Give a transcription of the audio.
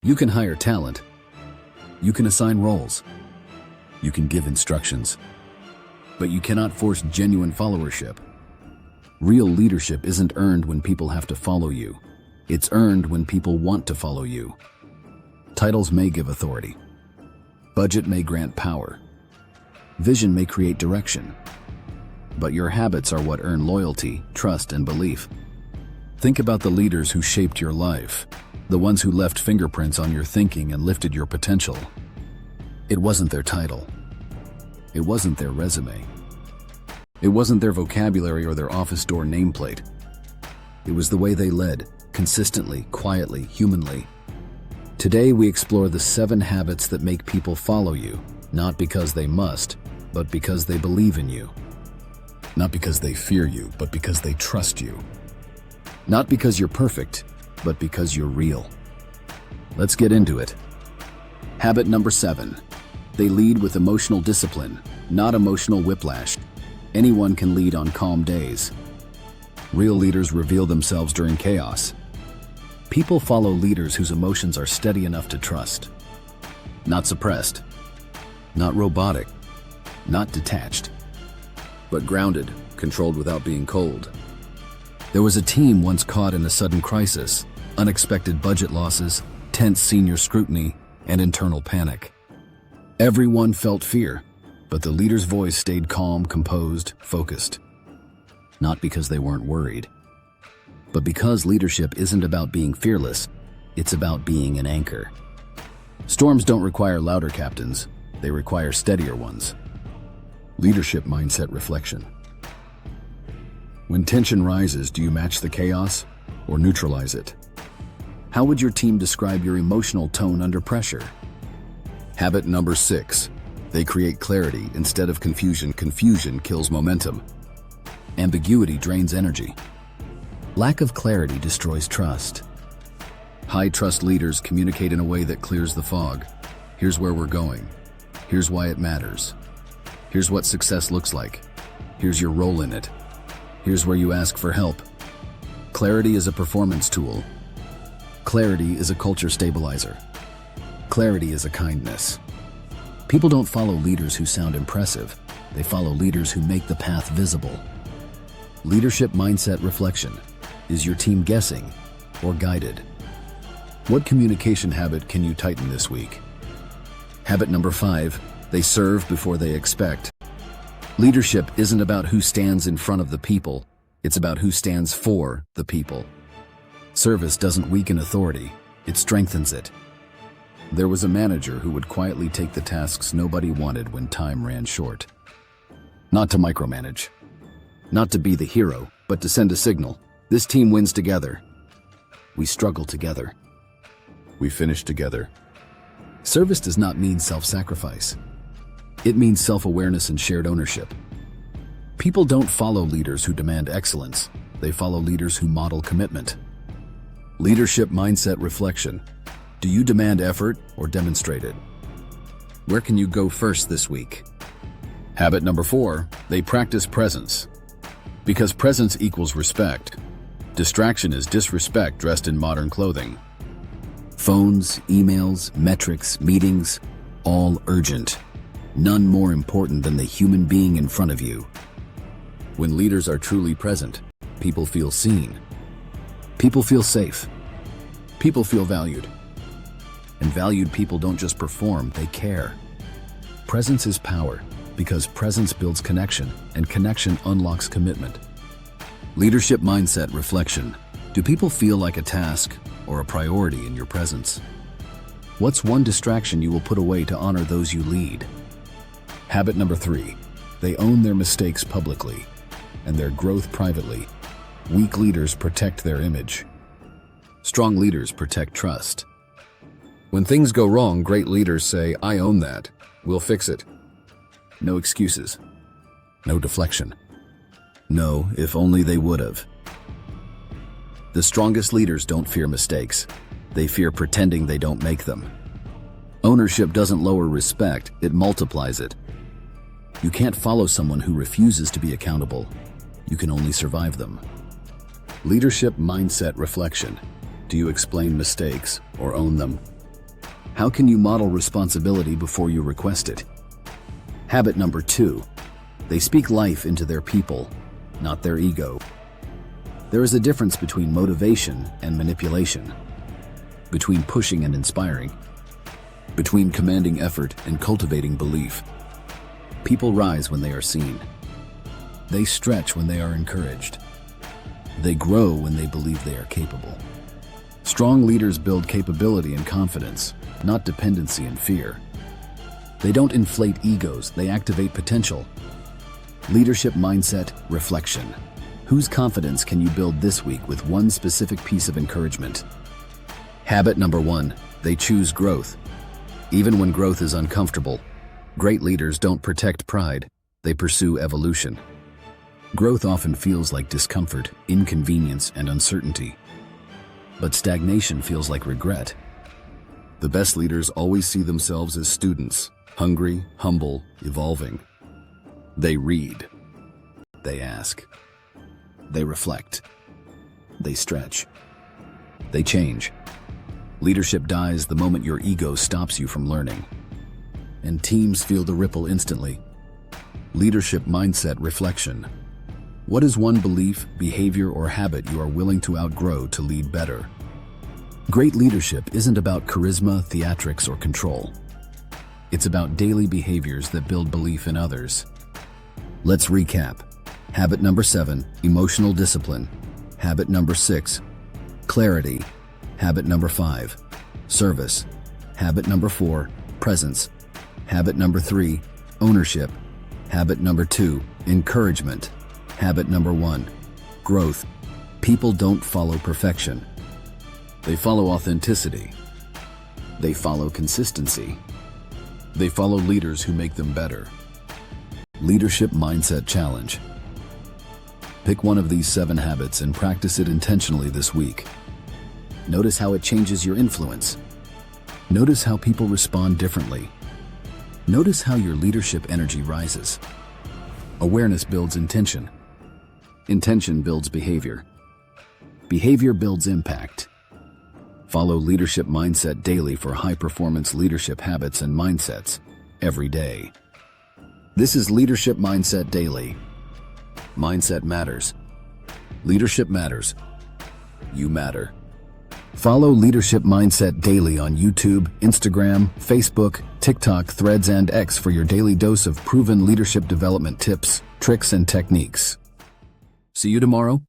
You can hire talent. You can assign roles. You can give instructions. But you cannot force genuine followership. Real leadership isn't earned when people have to follow you. It's earned when people want to follow you. Titles may give authority. Budget may grant power. Vision may create direction. But your habits are what earn loyalty, trust, and belief. Think about the leaders who shaped your life, the ones who left fingerprints on your thinking and lifted your potential. It wasn't their title. It wasn't their resume. It wasn't their vocabulary or their office door nameplate. It was the way they led, consistently, quietly, humanly. Today we explore the 7 habits that make people follow you, not because they must, but because they believe in you. Not because they fear you, but because they trust you. Not because you're perfect, but because you're real. Let's get into it. Habit number 7. They lead with emotional discipline, not emotional whiplash. Anyone can lead on calm days. Real leaders reveal themselves during chaos. People follow leaders whose emotions are steady enough to trust. Not suppressed. Not robotic. Not detached. But grounded, controlled without being cold. There was a team once caught in a sudden crisis, unexpected budget losses, tense senior scrutiny, and internal panic. Everyone felt fear, but the leader's voice stayed calm, composed, focused. Not because they weren't worried, but because leadership isn't about being fearless, it's about being an anchor. Storms don't require louder captains, they require steadier ones. Leadership mindset reflection. When tension rises, do you match the chaos or neutralize it? How would your team describe your emotional tone under pressure? Habit number 6. They create clarity instead of confusion. Confusion kills momentum. Ambiguity drains energy. Lack of clarity destroys trust. High-trust leaders communicate in a way that clears the fog. Here's where we're going. Here's why it matters. Here's what success looks like. Here's your role in it. Here's where you ask for help. Clarity is a performance tool. Clarity is a culture stabilizer. Clarity is a kindness. People don't follow leaders who sound impressive. They follow leaders who make the path visible. Leadership mindset reflection. Is your team guessing or guided? What communication habit can you tighten this week? Habit number 5. They serve before they expect. Leadership isn't about who stands in front of the people. It's about who stands for the people. Service doesn't weaken authority. It strengthens it. There was a manager who would quietly take the tasks nobody wanted when time ran short. Not to micromanage. Not to be the hero, but to send a signal. This team wins together. We struggle together. We finish together. Service does not mean self-sacrifice. It means self-awareness and shared ownership. People don't follow leaders who demand excellence. They follow leaders who model commitment. Leadership mindset reflection. Do you demand effort or demonstrate it? Where can you go first this week? Habit number 4. They practice presence. Because presence equals respect. Distraction is disrespect dressed in modern clothing. Phones, emails, metrics, meetings, all urgent. None more important than the human being in front of you. When leaders are truly present, people feel seen. People feel safe. People feel valued. And valued people don't just perform, they care. Presence is power, because presence builds connection, and connection unlocks commitment. Leadership mindset reflection. Do people feel like a task or a priority in your presence? What's one distraction you will put away to honor those you lead? Habit number 3. They own their mistakes publicly and their growth privately. Weak leaders protect their image. Strong leaders protect trust. When things go wrong, great leaders say, "I own that. We'll fix it." No excuses. No deflection. No, if only they would have. The strongest leaders don't fear mistakes. They fear pretending they don't make them. Ownership doesn't lower respect, it multiplies it. You can't follow someone who refuses to be accountable. You can only survive them. Leadership mindset reflection. Do you explain mistakes or own them? How can you model responsibility before you request it? Habit number 2. They speak life into their people, not their ego. There is a difference between motivation and manipulation, between pushing and inspiring, between commanding effort and cultivating belief. People rise when they are seen. They stretch when they are encouraged. They grow when they believe they are capable. Strong leaders build capability and confidence, not dependency and fear. They don't inflate egos, they activate potential. Leadership mindset, reflection. Whose confidence can you build this week with one specific piece of encouragement? Habit number 1, they choose growth. Even when growth is uncomfortable, great leaders don't protect pride, they pursue evolution. Growth often feels like discomfort, inconvenience, and uncertainty. But stagnation feels like regret. The best leaders always see themselves as students, hungry, humble, evolving. They read. They ask. They reflect. They stretch. They change. Leadership dies the moment your ego stops you from learning. And teams feel the ripple instantly. Leadership mindset reflection. What is one belief, behavior, or habit you are willing to outgrow to lead better? Great leadership isn't about charisma, theatrics, or control. It's about daily behaviors that build belief in others. Let's recap. Habit number 7, emotional discipline. Habit number 6, clarity. Habit number 5, service. Habit number 4, presence. Habit number 3, ownership. Habit number 2, encouragement. Habit number 1, growth. People don't follow perfection. They follow authenticity. They follow consistency. They follow leaders who make them better. Leadership Mindset Challenge. Pick one of these 7 habits and practice it intentionally this week. Notice how it changes your influence. Notice how people respond differently. Notice how your leadership energy rises. Awareness builds intention. Intention builds behavior. Behavior builds impact. Follow Leadership Mindset daily for high-performance leadership habits and mindsets every day. This is Leadership Mindset Daily. Mindset matters. Leadership matters. You matter. Follow Leadership Mindset Daily on YouTube, Instagram, Facebook, TikTok, Threads, and X for your daily dose of proven leadership development tips, tricks, and techniques. See you tomorrow.